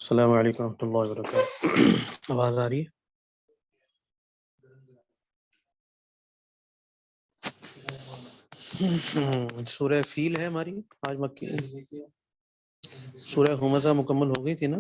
السلام علیکم ورحمۃ اللہ وبرکاتہ. آواز آ رہی ہے؟ سورہ فیل ہے ہماری آج مکی. سورہ ہمزہ مکمل ہو گئی تھی نا.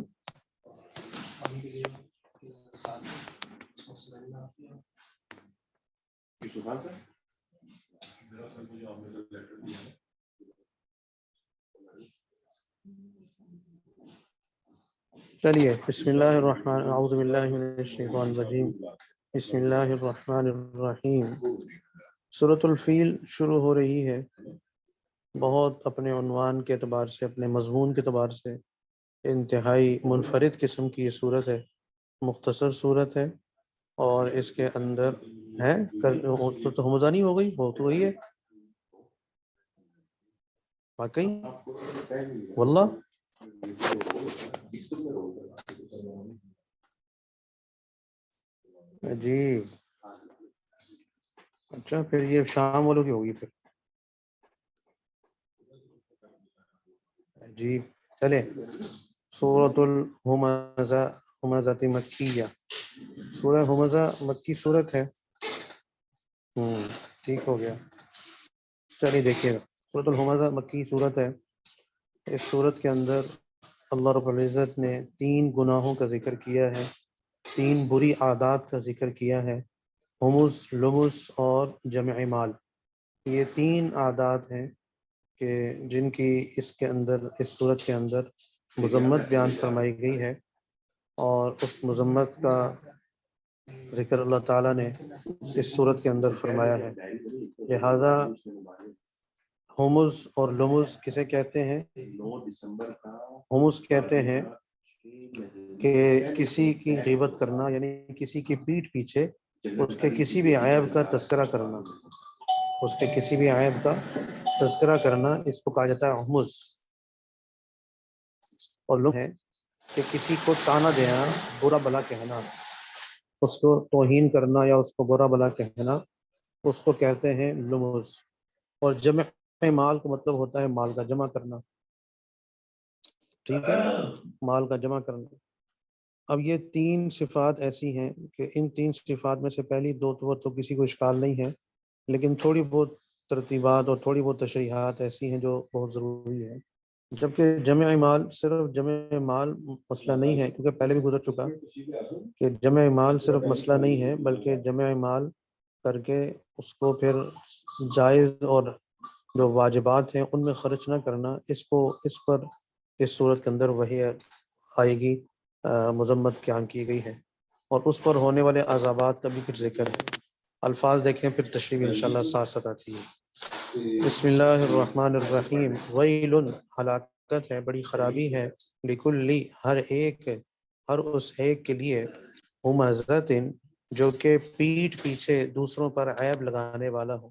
چلیے بسم اللہ الرحمن اعوذ باللہ من الشیطان الرجیم بسم اللہ الرحمن الرحیم. سورۃ الفیل شروع ہو رہی ہے. بہت اپنے عنوان کے اعتبار سے، اپنے مضمون کے اعتبار سے انتہائی منفرد قسم کی یہ صورت ہے. مختصر صورت ہے اور اس کے اندر ہے تو ہمزہ نہیں ہو گئی، ہو تو وہی ہے واقعی واللہ. جی اچھا، پھر یہ شام والوں کی ہوگی پھر. جی چلے. سورۃ الہمزہ ہمزہ مکیہ. سورہ ہمزہ مکی صورت ہے. ٹھیک ہو گیا. چلیے دیکھیے گا. سورۃ الہمزہ مکی صورت ہے. اس صورت کے اندر اللہ رب العزت نے 3 گناہوں کا ذکر کیا ہے، 3 بری عادات کا ذکر کیا ہے. ہمز، لمز اور جمع مال. یہ 3 عادات ہیں کہ جن کی اس کے اندر، اس صورت کے اندر مذمت بیان فرمائی گئی ہے، اور اس مذمت کا ذکر اللہ تعالیٰ نے اس صورت کے اندر فرمایا ہے. لہذا ہمز اور لمز کسے کہتے ہیں؟ ہمز کہتے ہیں کہ کسی کی غیبت کرنا، یعنی کسی کی پیٹھ پیچھے اس کے کسی بھی عیب کا تذکرہ کرنا، اس کے کسی بھی عیب کا تذکرہ کرنا، اس کو کہا جاتا ہے ہمز. اور لمز ہے کہ کسی کو تانا دینا، برا بلا کہنا، اس کو توہین کرنا یا اس کو برا بلا کہنا، اس کو کہتے ہیں لمز. اور جمع مال کا مطلب ہوتا ہے مال کا جمع کرنا. ٹھیک ہے، مال کا جمع کرنا. اب یہ 3 صفات ایسی ہیں کہ ان 3 صفات میں سے پہلی 2 تو کسی کو اشکال نہیں ہے، لیکن تھوڑی بہت ترتیبات اور تھوڑی بہت تشریحات ایسی ہیں جو بہت ضروری ہے. جبکہ جمع مال، صرف جمع مال مسئلہ نہیں ہے، کیونکہ پہلے بھی گزر چکا کہ جمع مال صرف مسئلہ نہیں ہے، بلکہ جمع مال کر کے اس کو پھر جائز اور جو واجبات ہیں ان میں خرچ نہ کرنا، اس پر اس صورت کے اندر وہی آئے گی، مذمت بیان کی گئی ہے، اور اس پر ہونے والے عذابات کا بھی پھر ذکر ہے. الفاظ دیکھیں پھر تشریح انشاءاللہ ساتھ ساتھ آتی ہے. بسم اللہ الرحمن الرحیم. ویل، ہلاکت ہے، بڑی خرابی ہے، لکل، ہر ایک، ہر اس ایک کے لیے، ہمزۃ، جو کہ پیٹھ پیچھے دوسروں پر عیب لگانے والا ہو،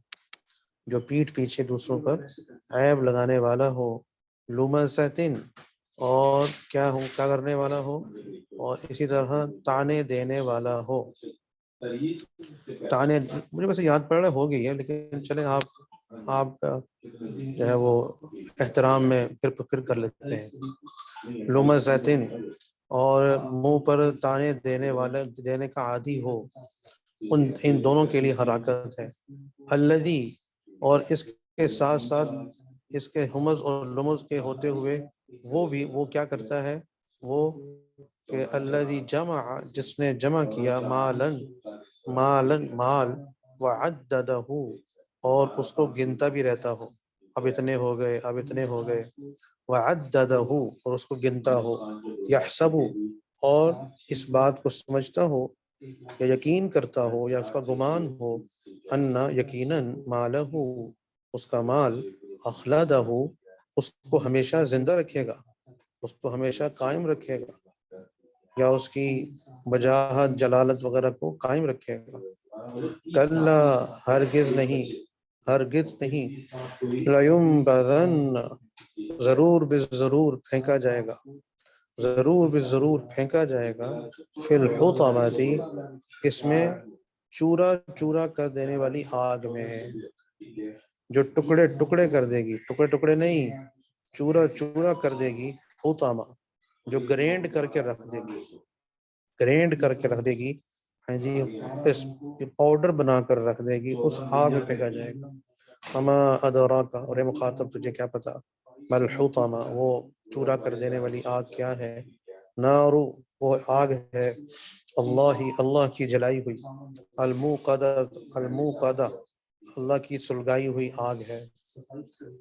جو پیٹھ پیچھے دوسروں پر عیب لگانے والا ہو. لمزۃ، اور کیا کرنے والا ہو، اور اسی طرح تانے دینے والا ہو. تانے مجھے ویسے یاد پڑ رہا ہو گئی ہے، لیکن چلیں آپ کا جو ہے وہ احترام میں پھر کر لیتے ہیں. لمزۃ، اور منہ پر تانے دینے کا عادی ہو، ان دونوں کے لیے ہلاکت ہے. الذی، اور اس کے ساتھ ساتھ اس کے ہمز اور لمز کے ہوتے ہوئے وہ کیا کرتا ہے، وہ کہ الذی جمع، جس نے جمع کیا، مال، وعددہ، اور اس کو گنتا بھی رہتا ہو، اب اتنے ہو گئے، اب اتنے ہو گئے. وعددہ، اور اس کو گنتا ہو. یحسب، اور اس بات کو سمجھتا ہو یا یقین کرتا ہو یا اس کا گمان ہو، ان، یقیناً، مالہ، اس کا مال، اخلدہ، اس کو ہمیشہ زندہ رکھے گا، اس کو ہمیشہ قائم رکھے گا، یا اس کی وجاہت، جلالت وغیرہ کو قائم رکھے گا. کلا، ہرگز نہیں، ہرگز نہیں. لیمبذن، ضرور ضرور پھینکا جائے گا، ضرور ضرور پھینکا جائے گا. فی الحطمۃ، اس میں چورا چورا کر دینے والی آگ میں، جو ٹکڑے ٹکڑے کر دے گی، ٹکڑے ٹکڑے نہیں، چورا چورا کر دے گی. حطمہ، جو گرینڈ کر کے رکھ دے گی، گرینڈ کر کے رکھ دے گی، ہاں جی، اس پاؤڈر بنا کر رکھ دے گی، اس آگ میں پھینکا جائے گا۔ وما ادراک، اور اے مخاطب تجھے کیا پتا، بل حطمہ، وہ چورا کر دینے والی آگ کیا ہے، نارو، وہ آگ ہے، اللہ کی جلائی ہوئی، الموقدہ، الموقدہ، اللہ کی سلگائی ہوئی آگ ہے،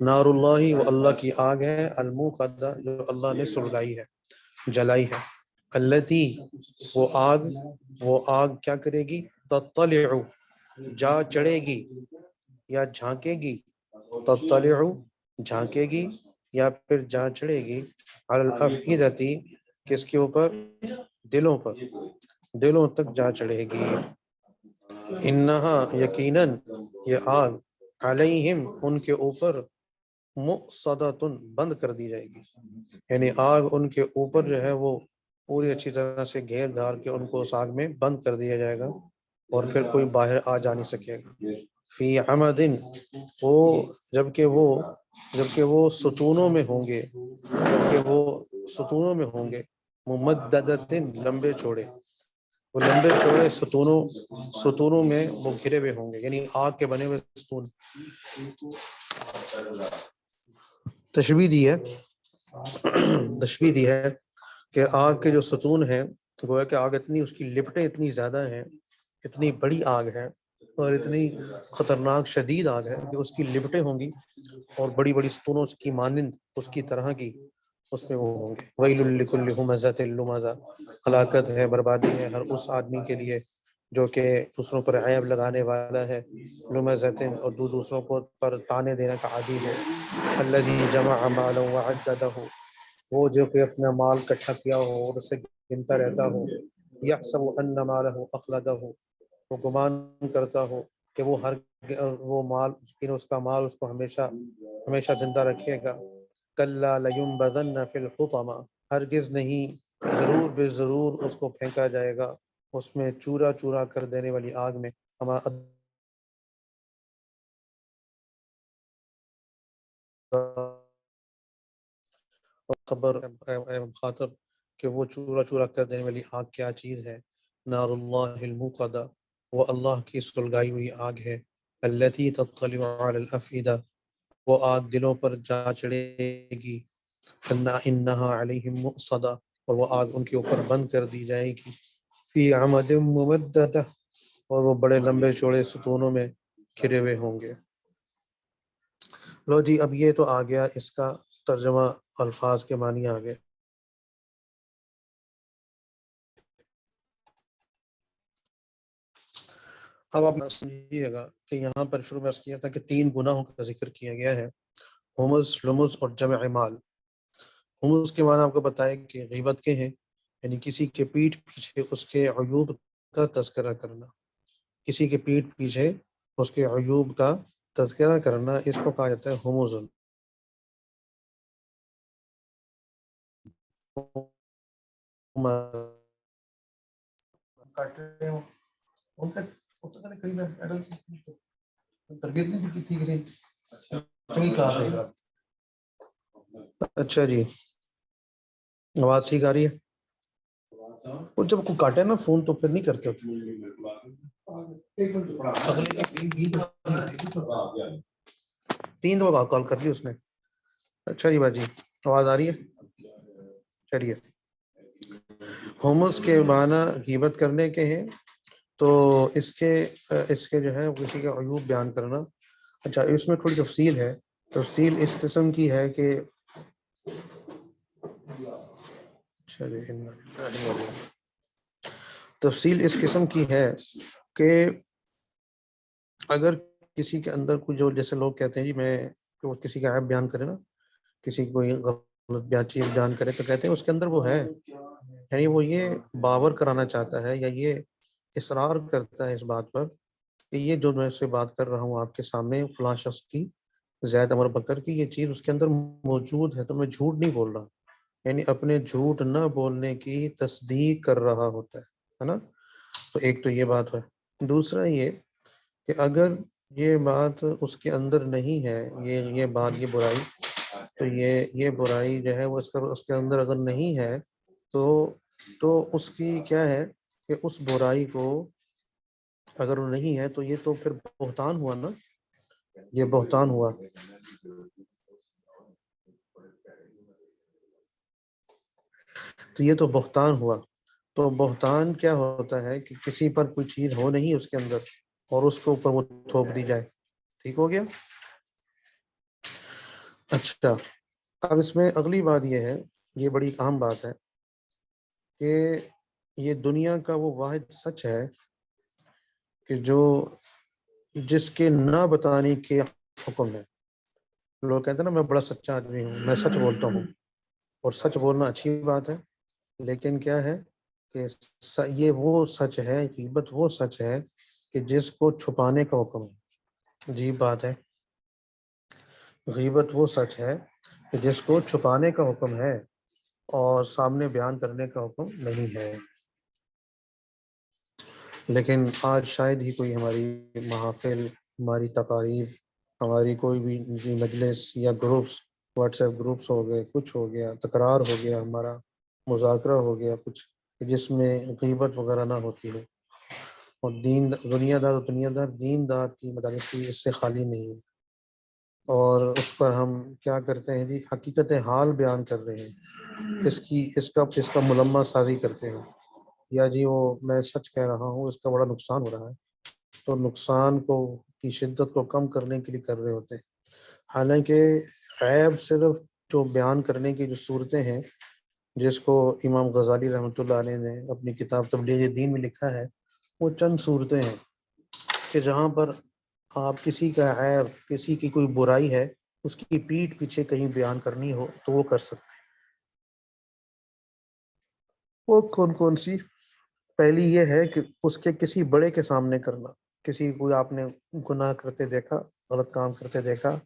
نار اللہ، وہ اللہ کی آگ ہے، الموقدہ، جو اللہ نے سلگائی ہے، جلائی ہے، التی، وہ آگ کیا کرے گی، تطلع، جا چڑھے گی یا جھانکے گی، تطلع، جھانکے گی یا پھر جا چڑھے گی، علی الافئدتی، کس کے اوپر، دلوں پر، دلوں تک جا چڑھے گی، انہا، یقیناً یہ آگ، علیہم، ان کے اوپر، مؤصدۃ، بند کر دی جائے گی، یعنی آگ ان کے اوپر جو ہے وہ پوری اچھی طرح سے گھیر دھار کے ان کو اس آگ میں بند کر دیا جائے گا، اور پھر کوئی باہر آ جا نہیں سکے گا، فی عمد، جبکہ وہ ستونوں میں ہوں گے، ممددۃ، لمبے چوڑے، وہ لمبے چوڑے ستونوں میں وہ گھرے ہوئے ہوں گے، یعنی آگ کے بنے ہوئے ستون، تشبیہ دی ہے کہ آگ کے جو ستون ہیں، گویا کہ آگ اتنی، اس کی لپٹیں اتنی زیادہ ہیں، اتنی بڑی آگ ہے اور اتنی خطرناک شدید آگ ہے کہ اس کی لپٹیں ہوں گی اور بڑی بڑی ستونوں کی مانند اس کی طرح کی اس میں وہ ہوں گے، ویل لکل ہمزۃ لمزہ، ہلاکت ہے، بربادی ہے ہر اس آدمی کے لیے جو کہ دوسروں پر عیب لگانے والا ہے، لمزۃ، اور دوسروں کو پر تانے دینے کا عادی ہو، الذی جمع مالا وعددہ، وہ جو کہ اپنا مال اکٹھا کیا ہو اور اسے گنتا رہتا ہو، یحسب ان مالہ اخلدہ، وہ گمان کرتا ہو کہ وہ مال، اس کا مال اس کو ہمیشہ زندہ رکھے گا، کلا لینبذن فی الحطمہ، ہرگز نہیں، ضرور بے ضرور اس کو پھینکا جائے گا اس میں چورا چورا کر دینے والی آگ میں، ہما خبر اے مخاطب کہ وہ چورا چورا کر دینے والی آگ کیا چیز ہے، نار اللہ الموقدہ، وہ اللہ کی سلگائی ہوئی آگ ہے، التی تطلع علی الافئدہ، وہ آگ دلوں پر جا چڑھے گی، انہا علیہم مؤصدہ، اور وہ آگ ان کے اوپر بند کر دی جائے گی، فی عمد ممددہ، اور وہ بڑے لمبے چوڑے ستونوں میں گھرے ہوئے ہوں گے۔ لو جی، اب یہ تو آ گیا اس کا ترجمہ، الفاظ کے معنی آ گئے۔ اب آپ سمجھیے گا کہ یہاں پر شروع میں عرض کیا تھا کہ 3 گناہوں کا ذکر کیا گیا ہے، ہمز، لمز اور جمع مال۔ ہمز کے معنی آپ کو بتائے کہ غیبت کے ہیں، یعنی کسی کے پیٹھ پیچھے اس کے عیوب کا تذکرہ کرنا، کسی کے پیٹھ پیچھے اس کے عیوب کا تذکرہ کرنا، اس کو کہا جاتا ہے ہمز۔ تربیت نہیں کی تھی کسی، اچھا جی، آواز ٹھیک آ رہی ہے؟ وہ جب کو کاٹے نا فون تو پھر نہیں کرتے، 3 دفعہ کال کر لی اس نے۔ اچھا جی باجی، آواز آ رہی ہے؟ چلیے، ہومس کے معنی غیبت کرنے کے ہیں، تو اس کے جو ہے کسی کے عیوب بیان کرنا۔ اچھا، اس میں تھوڑی تفصیل ہے، تفصیل اس قسم کی ہے کہ تفصیل اس قسم کی ہے کہ اگر کسی کے اندر کوئی، جو جیسے لوگ کہتے ہیں جی میں کسی کا عیب بیان کرے نا، کسی کو غلط چیز بیان کرے تو کہتے ہیں اس کے اندر وہ ہے، یعنی وہ یہ باور کرانا چاہتا ہے یا یہ اصرار کرتا ہے اس بات پر کہ یہ جو میں سے بات کر رہا ہوں آپ کے سامنے فلاں شخص کی، زید عمر بکر کی، یہ چیز اس کے اندر موجود ہے، تو میں جھوٹ نہیں بول رہا، یعنی اپنے جھوٹ نہ بولنے کی تصدیق کر رہا ہوتا ہے نا۔ تو ایک تو یہ بات ہے، دوسرا یہ کہ اگر یہ بات اس کے اندر نہیں ہے، یہ بات، یہ برائی، تو یہ برائی جو ہے وہ اس کے اندر اگر نہیں ہے تو اس کی کیا ہے کہ اس برائی کو اگر وہ نہیں ہے تو یہ تو پھر بہتان ہوا نا، یہ بہتان ہوا۔ تو یہ تو بہتان ہوا۔ تو بہتان کیا ہوتا ہے کہ کسی پر کوئی چیز ہو نہیں اس کے اندر اور اس کے اوپر وہ تھوپ دی جائے۔ ٹھیک ہو گیا؟ اچھا، اب اس میں اگلی بات یہ ہے، یہ بڑی اہم بات ہے کہ یہ دنیا کا وہ واحد سچ ہے کہ جس کے نہ بتانے کے حکم ہے۔ لوگ کہتے ہیں نا میں بڑا سچا آدمی ہوں، میں سچ بولتا ہوں، اور سچ بولنا اچھی بات ہے، لیکن کیا ہے کہ یہ وہ سچ ہے، غیبت وہ سچ ہے کہ جس کو چھپانے کا حکم ہے۔ عجیب بات ہے، غیبت وہ سچ ہے کہ جس کو چھپانے کا حکم ہے اور سامنے بیان کرنے کا حکم نہیں ہے۔ لیکن آج شاید ہی کوئی ہماری محافل، ہماری تقاریب، ہماری کوئی بھی مجلس یا گروپس، واٹس ایپ گروپس ہو گئے، کچھ ہو گیا، تکرار ہو گیا، ہمارا مذاکرہ ہو گیا کچھ، جس میں غیبت وغیرہ نہ ہوتی ہے، اور دنیا دار دین دار کی مدارس کی اس سے خالی نہیں ہے، اور اس پر ہم کیا کرتے ہیں جی، حقیقت حال بیان کر رہے ہیں، اس کا ملمہ سازی کرتے ہیں، یا جی وہ میں سچ کہہ رہا ہوں، اس کا بڑا نقصان ہو رہا ہے، تو نقصان کی شدت کو کم کرنے کے لیے کر رہے ہوتے ہیں۔ حالانکہ عیب صرف جو بیان کرنے کی جو صورتیں ہیں، جس کو امام غزالی رحمۃ اللہ علیہ نے اپنی کتاب تبلیغ دین میں لکھا ہے، وہ چند صورتیں ہیں کہ جہاں پر آپ کسی کا عیب، کسی کی کوئی برائی ہے، اس کی پیٹھ پیچھے کہیں بیان کرنی ہو تو وہ کر سکتے ہیں۔ وہ کون سی؟ پہلی یہ ہے کہ اس کے کسی بڑے کے سامنے کرنا، کسی کو آپ نے گناہ کرتے دیکھا، غلط کام کرتے دیکھا،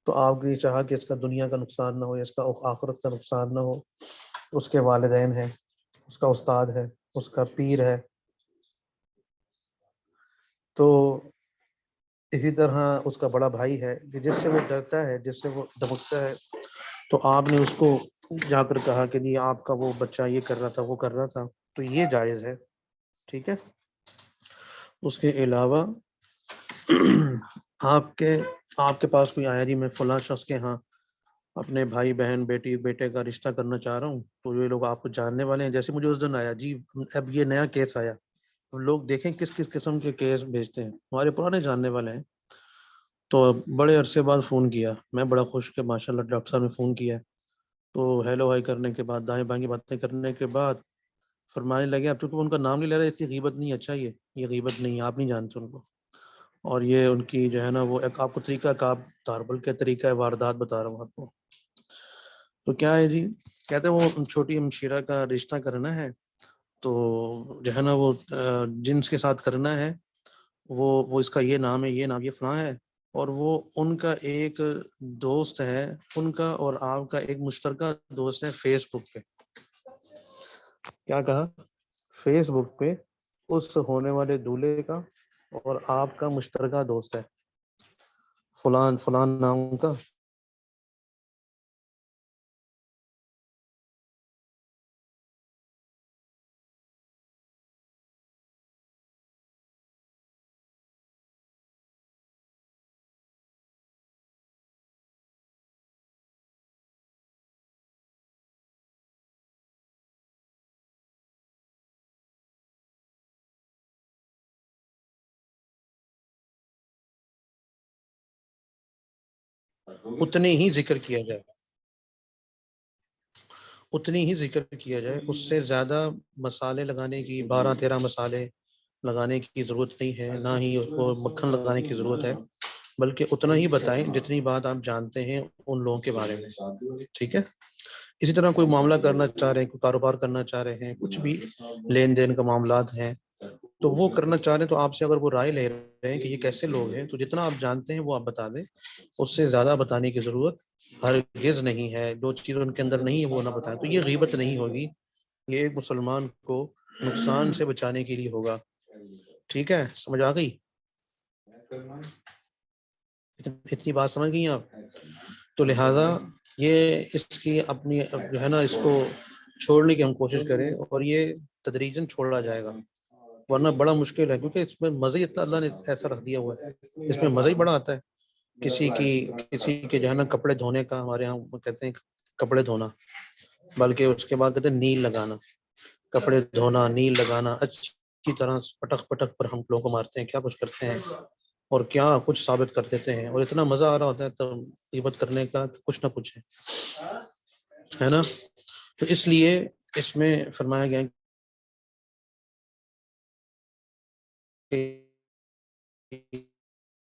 تو آپ نے چاہا کہ اس کا دنیا کا نقصان نہ ہو، اس کا آخرت کا نقصان نہ ہو، اس کے والدین ہیں، اس کا استاد ہے، اس کا پیر ہے، تو اسی طرح اس کا بڑا بھائی ہے کہ جس سے وہ ڈرتا ہے، جس سے وہ دھمکتا ہے، تو آپ نے اس کو جا کر کہا کہ نہیں آپ کا وہ بچہ یہ کر رہا تھا، وہ کر رہا تھا، تو یہ جائز ہے۔ ٹھیک ہے؟ اس کے علاوہ آپ کے پاس کوئی آیا جی میں فلاں شخص کے ہاں اپنے بھائی بہن بیٹی بیٹے کا رشتہ کرنا چاہ رہا ہوں، تو یہ لوگ آپ کو جاننے والے ہیں، جیسے مجھے اس دن آیا جی، اب یہ نیا کیس آیا، اب لوگ دیکھیں کس کس قسم کے کیس بھیجتے ہیں، ہمارے پرانے جاننے والے ہیں، تو بڑے عرصے بعد فون کیا، میں بڑا خوش کہ ماشاء اللہ ڈاکٹر صاحب نے فون کیا، تو ہیلو ہائی کرنے کے بعد، دائیں بائیں کی باتیں کرنے کے بعد فرمانے لگے، اب چونکہ ان کا نام نہیں لے رہے، اس کی غیبت نہیں، اچھا یہ غیبت نہیں ہے، آپ نہیں جانتے ان کو، اور یہ ان کی جو ہے نا وہ ایک آپ کو طریقہ کا تاربل کا طریقہ ہے، واردات بتا رہا ہوں آپ کو۔ تو کیا ہے جی، کہتے ہیں وہ چھوٹی ہمشیرہ کا رشتہ کرنا ہے، تو جو ہے نا وہ جنس کے ساتھ کرنا ہے، وہ اس کا یہ نام ہے، یہ نام یہ فلاں ہے، اور وہ ان کا ایک دوست ہے، ان کا اور آپ کا ایک مشترکہ دوست ہے فیس بک پہ۔ کیا کہا؟ فیس بک پہ اس ہونے والے دولہے کا اور آپ کا مشترکہ دوست ہے، فلان نام کا۔ اتنے ہی ذکر کیا جائے، اتنی ہی ذکر کیا جائے، اس سے زیادہ مسالے لگانے کی، 12-13 مسالے لگانے کی ضرورت نہیں ہے، نہ ہی اس کو مکھن لگانے کی ضرورت ہے، بلکہ اتنا ہی بتائیں جتنی بات آپ جانتے ہیں ان لوگوں کے بارے میں۔ ٹھیک ہے؟ اسی طرح کوئی معاملہ کرنا چاہ رہے ہیں، کوئی کاروبار کرنا چاہ رہے ہیں، کچھ بھی لین دین کا معاملات ہیں، تو وہ کرنا چاہ رہے ہیں، تو آپ سے اگر وہ رائے لے رہے ہیں کہ یہ کیسے لوگ ہیں، تو جتنا آپ جانتے ہیں وہ آپ بتا دیں، اس سے زیادہ بتانے کی ضرورت ہرگز نہیں ہے، جو چیز ان کے اندر نہیں ہے وہ نہ بتائیں، تو یہ غیبت نہیں ہوگی، یہ ایک مسلمان کو نقصان سے بچانے کے لیے ہوگا۔ ٹھیک ہے؟ سمجھ آ گئی؟ اتنی بات سمجھ گئی آپ؟ تو لہذا یہ اس کی اپنی جو ہے نا اس کو چھوڑنے کی ہم کوشش کریں، اور یہ تدریجاً چھوڑا جائے گا، ورنہ بڑا مشکل ہے، کیونکہ اس میں مزہ ہی اتنا اللہ نے ایسا رکھ دیا ہوا ہے، اس میں مزہ ہی بڑا آتا ہے۔ کسی کے جو ہے نا کپڑے دھونے کا، ہمارے یہاں کہتے ہیں کپڑے دھونا، بلکہ اس کے بعد کہتے ہیں نیل لگانا، کپڑے دھونا، نیل لگانا، اچھی طرح پٹک پٹک پر ہم لوگوں کو مارتے ہیں، کیا کچھ کرتے ہیں اور کیا کچھ ثابت کر دیتے ہیں، اور اتنا مزہ آ رہا ہوتا ہے تو غیبت کرنے کا کچھ نہ کچھ ہے نا۔ تو اس لیے اس میں فرمایا گیا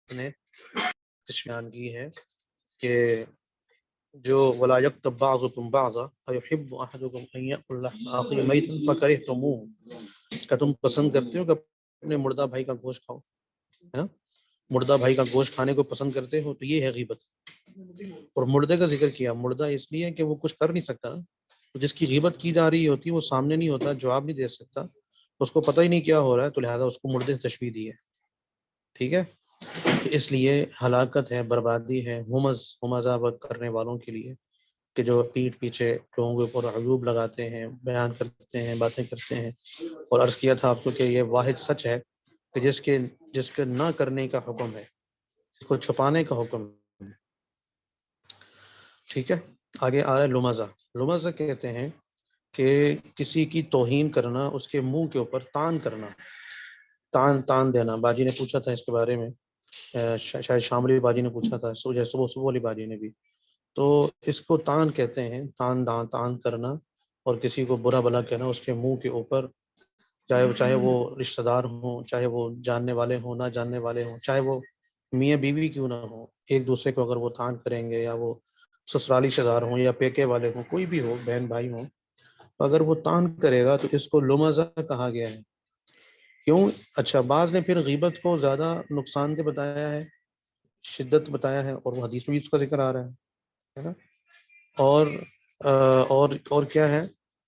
نے بیان کی ہے کہ جو ولا یکتب بعضکم بعضا ایحب احدکم ان یاکل لحم اخیہ میتا فکرہتموہ، کہ تم پسند کرتے ہو کہ اپنے مردہ بھائی کا گوشت کھاؤ، ہے نا، مردہ بھائی کا گوشت کھانے کو پسند کرتے ہو، تو یہ ہے غیبت۔ اور مردے کا ذکر کیا، مردہ اس لیے کہ وہ کچھ کر نہیں سکتا، جس کی غیبت کی جا رہی ہوتی ہے وہ سامنے نہیں ہوتا، جواب نہیں دے سکتا، اس کو پتہ ہی نہیں کیا ہو رہا ہے، تو لہٰذا اس کو مردے سے تشبیہ دی ہے، ٹھیک ہے۔ اس لیے ہلاکت ہے، بربادی ہے ہمزہ کرنے والوں کے لیے، کہ جو پیٹھ پیچھے لوگوں کے اوپر عیوب لگاتے ہیں، بیان کرتے ہیں، باتیں کرتے ہیں۔ اور عرض کیا تھا آپ کو کہ یہ واحد سچ ہے کہ جس کے نہ کرنے کا حکم ہے، اس کو چھپانے کا حکم ہے، ٹھیک ہے۔ آگے آ رہا ہے لمزہ۔ لمزہ کہتے ہیں کہ کسی کی توہین کرنا، اس کے منہ کے اوپر تان کرنا، تان دینا۔ باجی نے پوچھا تھا اس کے بارے میں، شاید شاملی باجی نے پوچھا تھا، صبح والی باجی نے بھی، تو اس کو تان کہتے ہیں، تان کرنا، اور کسی کو برا بھلا کہنا اس کے منہ کے اوپر، چاہے وہ رشتہ دار ہوں، چاہے وہ جاننے والے ہوں، نہ جاننے والے ہوں، چاہے وہ میاں بیوی کیوں نہ ہوں، ایک دوسرے کو اگر وہ تان کریں گے، یا وہ سسرالی رشتہ دار ہوں یا پیکے والے ہوں، کوئی بھی ہو، بہن بھائی ہوں، اگر وہ تان کرے گا تو اس کو لمزہ کہا گیا ہے۔ کیوں؟ اچھا، بعض نے پھر غیبت کو زیادہ نقصان دہ بتایا ہے، شدت بتایا ہے، اور وہ حدیث میں بھی اس کا ذکر آ رہا ہے نا۔ اور کیا ہے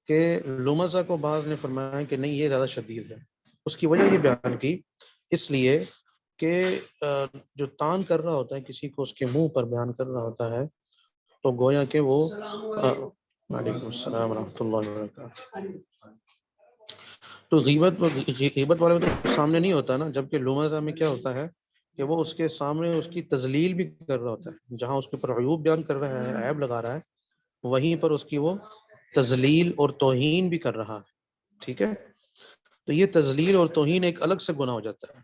کہ لمزہ کو بعض نے فرمایا کہ نہیں، یہ زیادہ شدید ہے۔ اس کی وجہ یہ بیان کی، اس لیے کہ جو تان کر رہا ہوتا ہے کسی کو، اس کے منہ پر بیان کر رہا ہوتا ہے، تو گویا کہ وہ وعلیکم السلام ورحمۃ اللہ وبرکاتہ، تو غیبت والے میں تو سامنے نہیں ہوتا نا، جبکہ لمزہ میں کیا ہوتا ہے کہ وہ اس کے سامنے اس کی تذلیل بھی کر رہا ہوتا ہے، جہاں اس کے اوپر عیوب بیان کر رہا ہے، عیب لگا رہا ہے، وہیں پر اس کی وہ تذلیل اور توہین بھی کر رہا ہے، ٹھیک ہے۔ تو یہ تذلیل اور توہین ایک الگ سے گناہ ہو جاتا ہے،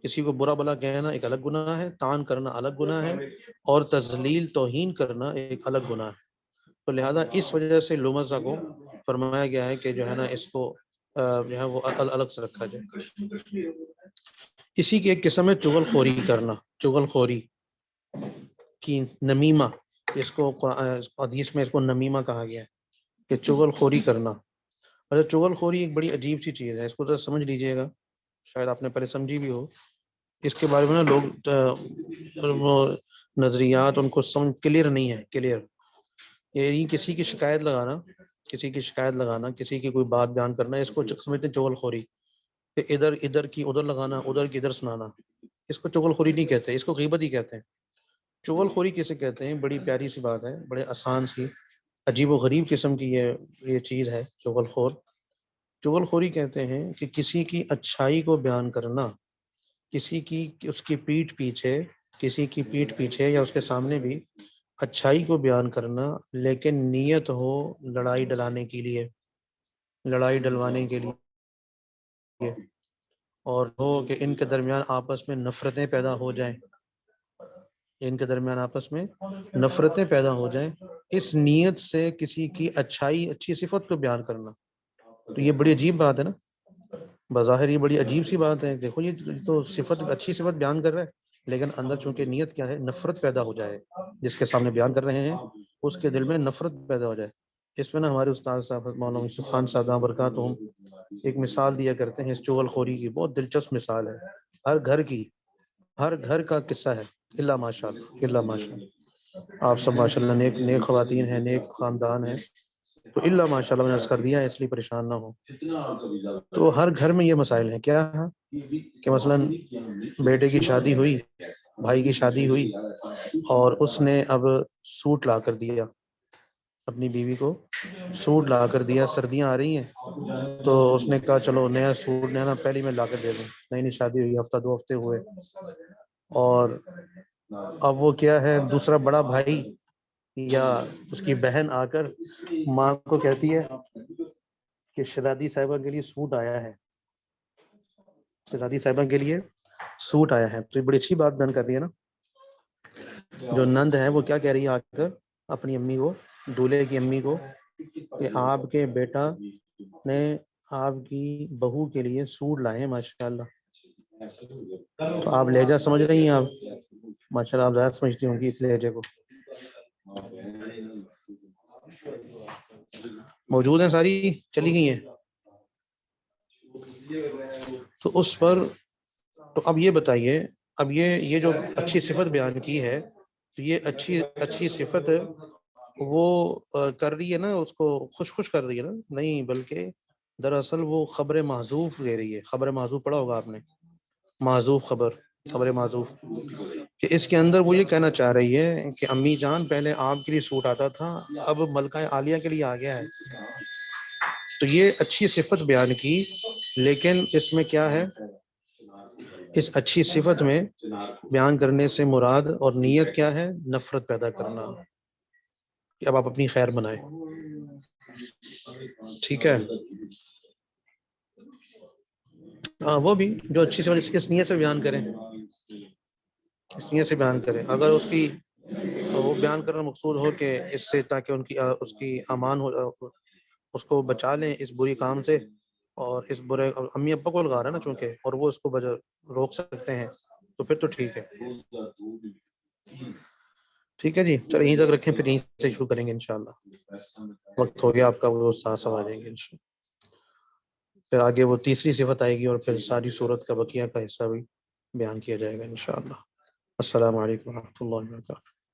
کسی کو برا بلا کہنا ایک الگ گناہ ہے، تان کرنا الگ گناہ ہے، اور تذلیل توہین کرنا ایک الگ گناہ ہے۔ تو لہذا اس وجہ سے لمزہ کو فرمایا گیا ہے کہ جو ہے نا اس کو جو ہے وہ الگ سے رکھا جائے۔ اسی کی ایک قسم ہے چغل خوری کرنا، چغل خوری کی نمیمہ، اس کو حدیث میں اس کو نمیمہ کہا گیا ہے کہ چغل خوری کرنا۔ اچھا، چغل خوری ایک بڑی عجیب سی چیز ہے، اس کو ذرا سمجھ لیجئے گا، شاید آپ نے پہلے سمجھی بھی ہو۔ اس کے بارے میں نا لوگ نظریات ان کو سمجھ کلیئر نہیں ہے، کلیئر، یعنی کسی کی شکایت لگانا، کسی کی کوئی بات بیان کرنا، اس کو سمجھتے ہیں چغل خوری، کہ ادھر کی ادھر لگانا، ادھر کی ادھر سنانا، اس کو چغل خوری نہیں کہتے، اس کو غیبت ہی کہتے ہیں۔ چغل خوری کسے کہتے ہیں؟ بڑی پیاری سی بات ہے، بڑے آسان سی، عجیب و غریب قسم کی یہ چیز ہے چغل خور۔ چغل خوری کہتے ہیں کہ کسی کی اچھائی کو بیان کرنا، اس کی پیٹھ پیچھے یا اس کے سامنے بھی اچھائی کو بیان کرنا، لیکن نیت ہو لڑائی ڈلوانے کے لیے، اور ہو کہ ان کے درمیان آپس میں نفرتیں پیدا ہو جائیں، اس نیت سے کسی کی اچھی صفت کو بیان کرنا۔ تو یہ بڑی عجیب بات ہے نا، بظاہر یہ بڑی عجیب سی بات ہے، دیکھو یہ تو اچھی صفت بیان کر رہا ہے، لیکن اندر چونکہ نیت کیا ہے، نفرت پیدا ہو جائے، جس کے سامنے بیان کر رہے ہیں اس کے دل میں نفرت پیدا ہو جائے۔ اس میں نا ہمارے استاد صاحب مولانا یوسف خان صاحب برکاتہم ایک مثال دیا کرتے ہیں اس چغل خوری کی، بہت دلچسپ مثال ہے، ہر گھر کا قصہ ہے، الا ماشاء اللہ، آپ سب ماشاء اللہ نیک خواتین ہیں، نیک خاندان ہیں، تو الا ماشاء اللہ میں نے عرض کر دیا ہے، اس لیے پریشان نہ ہو۔ تو ہر گھر میں یہ مسائل ہیں، کیا کہ مثلا بیٹے کی شادی ہوئی، بھائی کی شادی ہوئی، اور اس نے اب سوٹ لا کر دیا، اپنی بیوی کو سوٹ لا کر دیا، سردیاں آ رہی ہیں تو اس نے کہا چلو نیا سوٹ نیا نا پہلے میں لا کر دے دوں، نئی نئی شادی ہوئی، ہفتہ دو ہفتے ہوئے، اور اب وہ کیا ہے دوسرا بڑا بھائی یا اس کی بہن آ کر ماں کو کہتی ہے کہ شہزادی صاحبہ کے لیے سوٹ آیا ہے، شہزادی صاحبہ کے لیے سوٹ آیا ہے۔ تو یہ بڑی اچھی بات بیان کر رہی ہے نا، جو نند ہے وہ کیا کہہ رہی ہے آ کر اپنی امی کو، دولہے کی امی کو، کہ آپ کے بیٹا نے آپ کی بہو کے لیے سوٹ لائے ہیں ماشاء اللہ۔ تو آپ لہجہ سمجھ رہی ہیں، آپ ماشاء اللہ آپ زیادہ سمجھتی ہوں گی اس لہجے کو۔ موجود ہیں ساری، چلی گئی ہیں تو اس پر، تو اب یہ بتائیے، اب یہ جو اچھی صفت بیان کی ہے، تو یہ اچھی صفت وہ کر رہی ہے نا، اس کو خوش کر رہی ہے نا، نہیں بلکہ دراصل وہ خبر محذوف لے رہی ہے۔ خبر محذوف پڑھا ہوگا آپ نے، محذوف خبر محذوف، کہ اس کے اندر وہ یہ کہنا چاہ رہی ہے کہ امی جان پہلے آپ کے لیے سوٹ آتا تھا، اب ملکہ عالیہ کے لیے آ گیا ہے۔ تو یہ اچھی صفت بیان کی، لیکن اس میں کیا ہے، اس اچھی صفت میں بیان کرنے سے مراد اور نیت کیا ہے، نفرت پیدا کرنا، کہ اب آپ اپنی خیر بنائیں، ٹھیک ہے۔ ہاں وہ بھی جو اچھی صفت اس نیت سے بیان کریں، اس نیت سے بیان کریں، اگر اس کی وہ بیان کرنا مقصود ہو کہ اس سے تاکہ اس کی امان ہو، اس کو بچا لیں اس بری کام سے، اور اس برے امی ابا کو لگا رہا ہے نا چونکہ، اور وہ اس کو روک سکتے ہیں، تو پھر تو ٹھیک ہے۔ ٹھیک ہے جی، چلو یہیں تک رکھیں، پھر یہیں سے شروع کریں گے انشاءاللہ۔ وقت ہو گیا آپ کا، وہ استاد صاحب آ جائیں گے انشاءاللہ، پھر آگے وہ تیسری صفت آئے گی، اور پھر ساری صورت کا بقیہ کا حصہ بھی بیان کیا جائے گا انشاءاللہ۔ السلام علیکم ورحمۃ اللہ وبرکاتہ۔